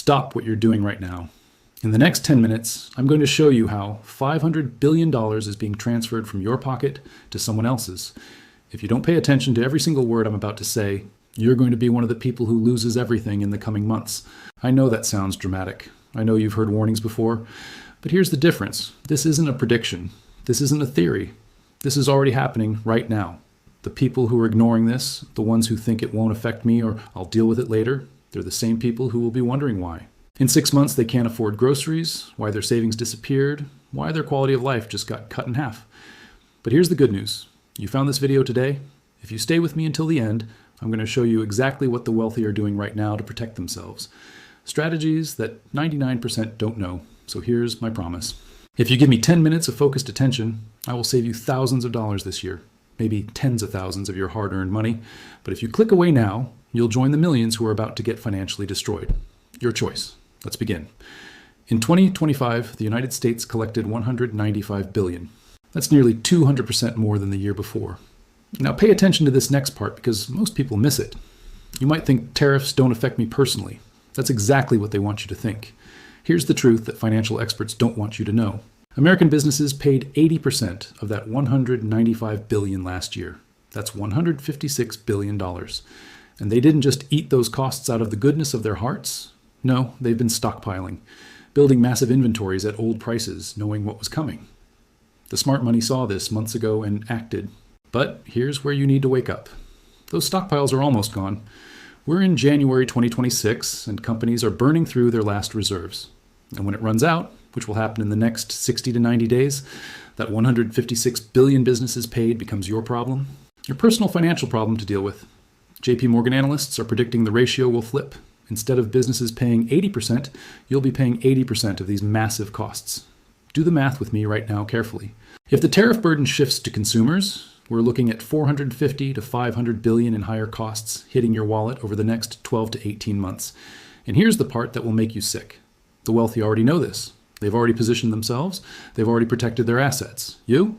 stop what you're doing right now. In the next 10 minutes, I'm going to show you how $500 billion is being transferred from your pocket to someone else's. If you don't pay attention to every single word I'm about to say, you're going to be one of the people who loses everything in the coming months. I know that sounds dramatic. I know you've heard warnings before, but here's the difference. This isn't a prediction. This isn't a theory. This is already happening right now. The people who are ignoring this, the ones who think it won't affect me or I'll deal with it later, they're the same people who will be wondering why. In 6 months, they can't afford groceries, why their savings disappeared, why their quality of life just got cut in half. But here's the good news. You found this video today. If you stay with me until the end, I'm going to show you exactly what the wealthy are doing right now to protect themselves. Strategies that 99% don't know. So here's my promise. If you give me 10 minutes of focused attention, I will save you thousands of dollars this year, maybe tens of thousands of your hard-earned money. But if you click away now, you'll join the millions who are about to get financially destroyed. Your choice. Let's begin. In 2025, the United States collected $195 billion. That's nearly 200% more than the year before. Now pay attention to this next part because most people miss it. You might think tariffs don't affect me personally. That's exactly what they want you to think. Here's the truth that financial experts don't want you to know. American businesses paid 80% of that $195 billion last year. That's $156 billion. And they didn't just eat those costs out of the goodness of their hearts. No, they've been stockpiling, building massive inventories at old prices, knowing what was coming. The smart money saw this months ago and acted. But here's where you need to wake up. Those stockpiles are almost gone. We're in January 2026, and companies are burning through their last reserves. And when it runs out, which will happen in the next 60 to 90 days, that 156 billion businesses paid becomes your problem, your personal financial problem to deal with. JPMorgan analysts are predicting the ratio will flip. Instead of businesses paying 80%, you'll be paying 80% of these massive costs. Do the math with me right now carefully. If the tariff burden shifts to consumers, we're looking at 450 to 500 billion in higher costs hitting your wallet over the next 12 to 18 months. And here's the part that will make you sick. The wealthy already know this. They've already positioned themselves. They've already protected their assets. You're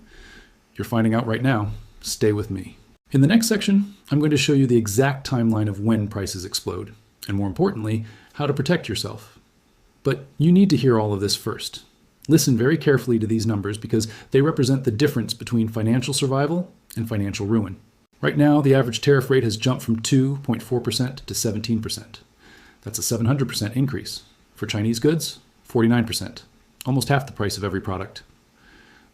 finding out right now. Stay with me. In the next section, I'm going to show you the exact timeline of when prices explode. And more importantly, how to protect yourself. But you need to hear all of this first. Listen very carefully to these numbers because they represent the difference between financial survival and financial ruin. Right now, the average tariff rate has jumped from 2.4% to 17%. That's a 700% increase. For Chinese goods, 49%, almost half the price of every product.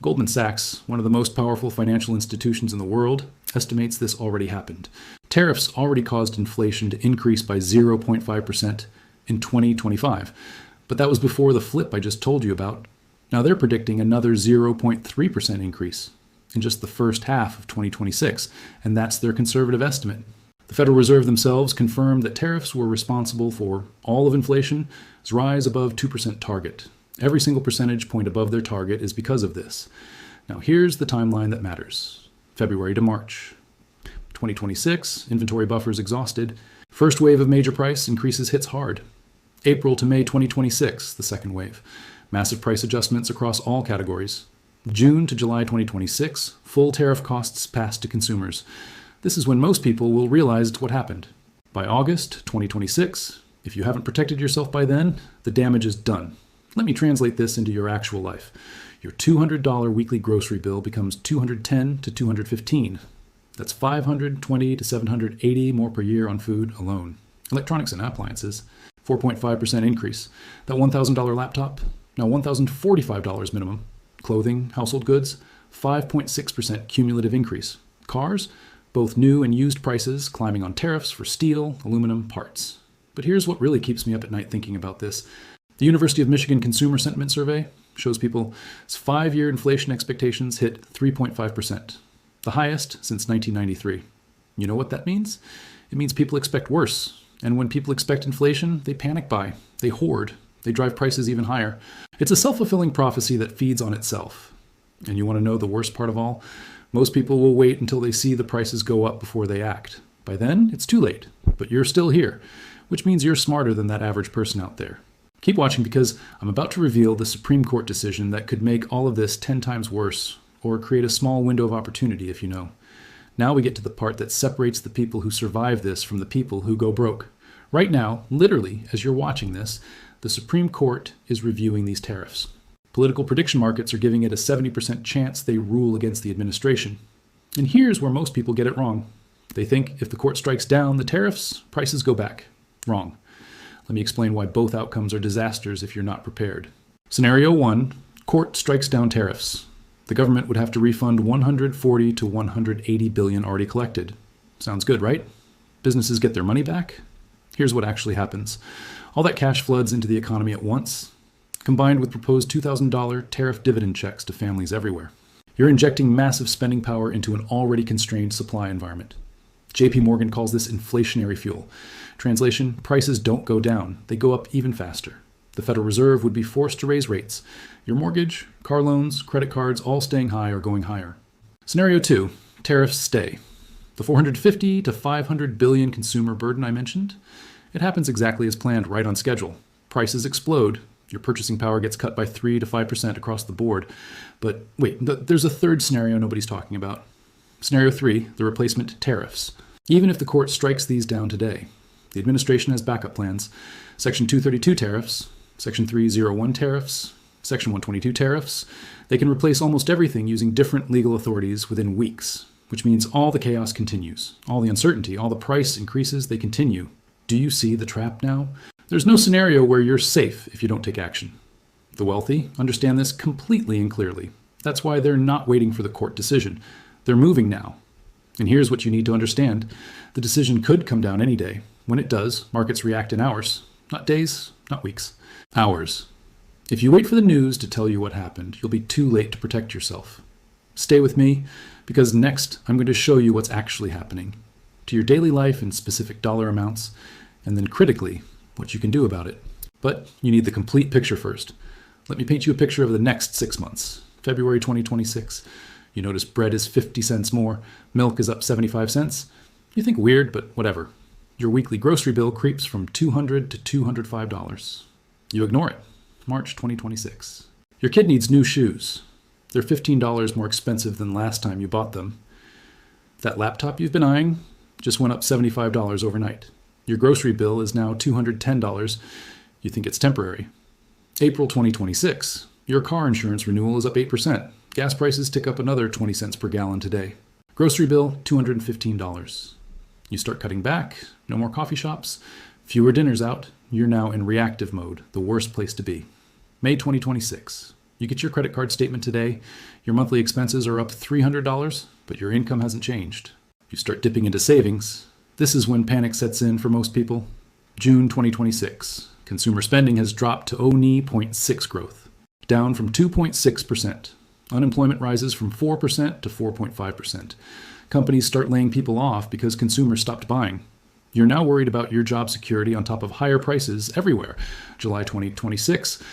Goldman Sachs, one of the most powerful financial institutions in the world, estimates this already happened. Tariffs already caused inflation to increase by 0.5% in 2025, but that was before the flip I just told you about. Now they're predicting another 0.3% increase in just the first half of 2026, and that's their conservative estimate. The Federal Reserve themselves confirmed that tariffs were responsible for all of inflation's rise above 2% target. Every single percentage point above their target is because of this. Now here's the timeline that matters. February to March. 2026, inventory buffers exhausted. First wave of major price increases hits hard. April to May 2026, the second wave. Massive price adjustments across all categories. June to July 2026, full tariff costs passed to consumers. This is when most people will realize what happened. By August 2026, if you haven't protected yourself by then, the damage is done. Let me translate this into your actual life. Your $200 weekly grocery bill becomes $210 to $215. That's $520 to $780 more per year on food alone. Electronics and appliances, 4.5% increase. That $1,000 laptop, now $1,045 minimum. Clothing, household goods, 5.6% cumulative increase. Cars, both new and used prices climbing on tariffs for steel, aluminum, parts. But here's what really keeps me up at night thinking about this. The University of Michigan Consumer Sentiment Survey shows people's 5-year inflation expectations hit 3.5%, the highest since 1993. You know what that means? It means people expect worse. And when people expect inflation, they panic buy, they hoard, they drive prices even higher. It's a self-fulfilling prophecy that feeds on itself. And you want to know the worst part of all? Most people will wait until they see the prices go up before they act. By then, it's too late, but you're still here, which means you're smarter than that average person out there. Keep watching because I'm about to reveal the Supreme Court decision that could make all of this 10 times worse, or create a small window of opportunity if you know. Now we get to the part that separates the people who survive this from the people who go broke. Right now, literally, as you're watching this, the Supreme Court is reviewing these tariffs. Political prediction markets are giving it a 70% chance they rule against the administration. And here's where most people get it wrong. They think if the court strikes down the tariffs, prices go back. Wrong. Let me explain why both outcomes are disasters if you're not prepared. Scenario 1, court strikes down tariffs. The government would have to refund 140 to 180 billion already collected. Sounds good, right? Businesses get their money back? Here's what actually happens. All that cash floods into the economy at once, combined with proposed $2,000 tariff dividend checks to families everywhere. You're injecting massive spending power into an already constrained supply environment. JPMorgan calls this inflationary fuel. Translation, prices don't go down, they go up even faster. The Federal Reserve would be forced to raise rates. Your mortgage, car loans, credit cards, all staying high or going higher. Scenario 2, tariffs stay. The 450 to 500 billion consumer burden I mentioned, it happens exactly as planned, right on schedule. Prices explode. Your purchasing power gets cut by 3 to 5% across the board. But wait, there's a third scenario nobody's talking about. Scenario 3, the replacement tariffs. Even if the court strikes these down today, the administration has backup plans. Section 232 tariffs, Section 301 tariffs, Section 122 tariffs. They can replace almost everything using different legal authorities within weeks, which means all the chaos continues. All the uncertainty, all the price increases, they continue. Do you see the trap now? There's no scenario where you're safe if you don't take action. The wealthy understand this completely and clearly. That's why they're not waiting for the court decision. They're moving now. And here's what you need to understand. The decision could come down any day. When it does, markets react in hours. Not days, not weeks. Hours. If you wait for the news to tell you what happened, you'll be too late to protect yourself. Stay with me, because next I'm going to show you what's actually happening to your daily life in specific dollar amounts, and then critically, what you can do about it. But you need the complete picture first. Let me paint you a picture of the next 6 months. February 2026. You notice bread is 50 cents more, milk is up 75 cents. You think weird, but whatever. Your weekly grocery bill creeps from $200 to $205. You ignore it. March 2026. Your kid needs new shoes. They're $15 more expensive than last time you bought them. That laptop you've been eyeing just went up $75 overnight. Your grocery bill is now $210. You think it's temporary. April 2026. Your car insurance renewal is up 8%. Gas prices tick up another 20 cents per gallon today. Grocery bill, $215. You start cutting back, no more coffee shops, fewer dinners out. You're now in reactive mode, the worst place to be. May 2026. You get your credit card statement today. Your monthly expenses are up $300, but your income hasn't changed. You start dipping into savings. This is when panic sets in for most people. June 2026. Consumer spending has dropped to only 0.6 growth, down from 2.6%. Unemployment rises from 4% to 4.5%. Companies start laying people off because consumers stopped buying. You're now worried about your job security on top of higher prices everywhere. July 2026,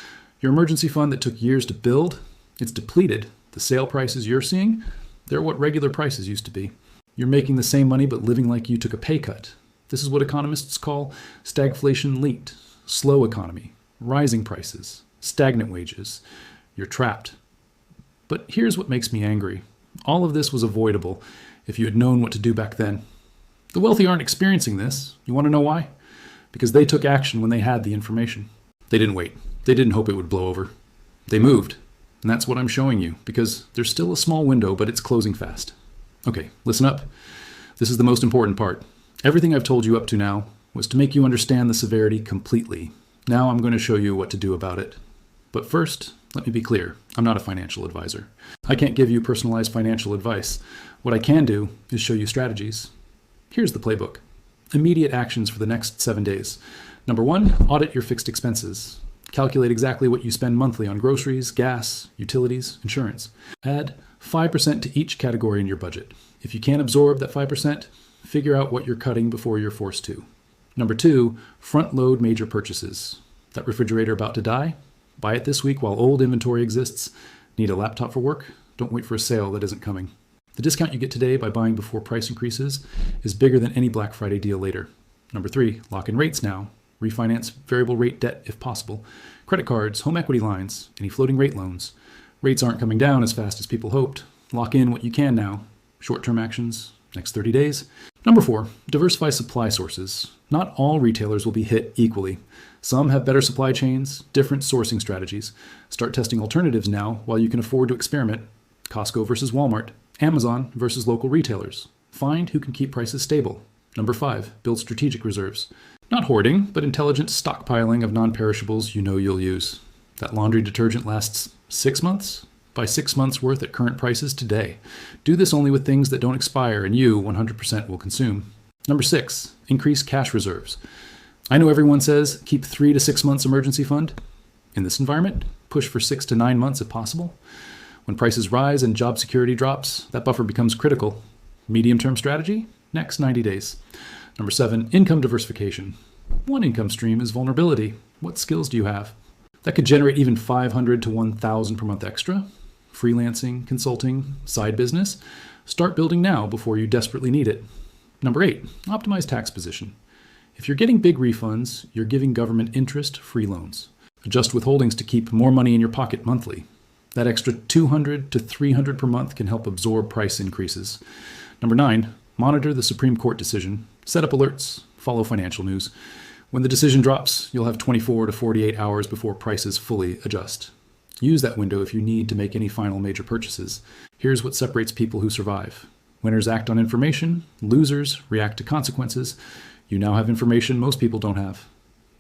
your emergency fund that took years to build, it's depleted. The sale prices you're seeing, they're what regular prices used to be. You're making the same money but living like you took a pay cut. This is what economists call stagflation linked, slow economy, rising prices, stagnant wages. You're trapped. But here's what makes me angry. All of this was avoidable if you had known what to do back then. The wealthy aren't experiencing this. You want to know why? Because they took action when they had the information. They didn't wait. They didn't hope it would blow over. They moved. And that's what I'm showing you, because there's still a small window, but it's closing fast. Okay, listen up. This is the most important part. Everything I've told you up to now was to make you understand the severity completely. Now I'm going to show you what to do about it. But first, let me be clear. I'm not a financial advisor. I can't give you personalized financial advice. What I can do is show you strategies. Here's the playbook. Immediate actions for the next 7 days. Number 1, audit your fixed expenses. Calculate exactly what you spend monthly on groceries, gas, utilities, insurance. Add 5% to each category in your budget. If you can't absorb that 5%, figure out what you're cutting before you're forced to. Number 2, front load major purchases. That refrigerator about to die? Buy it this week while old inventory exists. Need a laptop for work? Don't wait for a sale that isn't coming. The discount you get today by buying before price increases is bigger than any Black Friday deal later. Number 3, lock in rates now. Refinance variable rate debt if possible. Credit cards, home equity lines, any floating rate loans. Rates aren't coming down as fast as people hoped. Lock in what you can now. Short-term actions, next 30 days. Number 4, diversify supply sources. Not all retailers will be hit equally. Some have better supply chains, different sourcing strategies. Start testing alternatives now while you can afford to experiment. Costco versus Walmart, Amazon versus local retailers. Find who can keep prices stable. Number 5, build strategic reserves. Not hoarding, but intelligent stockpiling of non-perishables you know you'll use. That laundry detergent lasts 6 months? Buy 6 months worth at current prices today. Do this only with things that don't expire and you 100% will consume. Number 6, increase cash reserves. I know everyone says keep 3 to 6 months emergency fund. In this environment, push for 6 to 9 months if possible. When prices rise and job security drops, that buffer becomes critical. Medium-term strategy? Next 90 days. Number 7, income diversification. One income stream is vulnerability. What skills do you have? That could generate even $500 to $1,000 per month extra. Freelancing, consulting, side business. Start building now before you desperately need it. Number 8, optimize tax position. If you're getting big refunds, you're giving government interest-free loans. Adjust withholdings to keep more money in your pocket monthly. That extra $200 to $300 per month can help absorb price increases. Number 9, monitor the Supreme Court decision. Set up alerts. Follow financial news. When the decision drops, you'll have 24 to 48 hours before prices fully adjust. Use that window if you need to make any final major purchases. Here's what separates people who survive. Winners act on information. Losers react to consequences. You now have information most people don't have.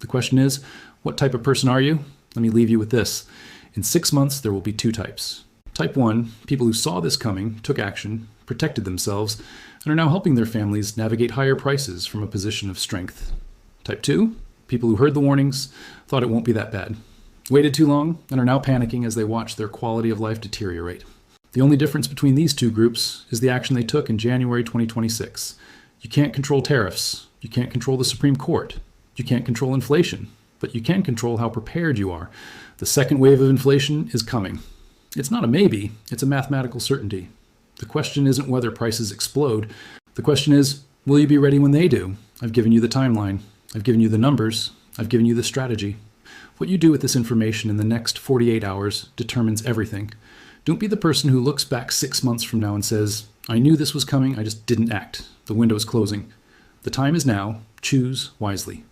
The question is, what type of person are you? Let me leave you with this. In 6 months, there will be 2 types. Type 1, people who saw this coming, took action, protected themselves, and are now helping their families navigate higher prices from a position of strength. Type 2, people who heard the warnings, thought it won't be that bad, waited too long, and are now panicking as they watch their quality of life deteriorate. The only difference between these 2 groups is the action they took in January 2026. You can't control tariffs. You can't control the Supreme Court. You can't control inflation. But you can control how prepared you are. The second wave of inflation is coming. It's not a maybe, it's a mathematical certainty. The question isn't whether prices explode. The question is, will you be ready when they do? I've given you the timeline. I've given you the numbers. I've given you the strategy. What you do with this information in the next 48 hours determines everything. Don't be the person who looks back 6 months from now and says, I knew this was coming, I just didn't act. The window is closing. The time is now. Choose wisely.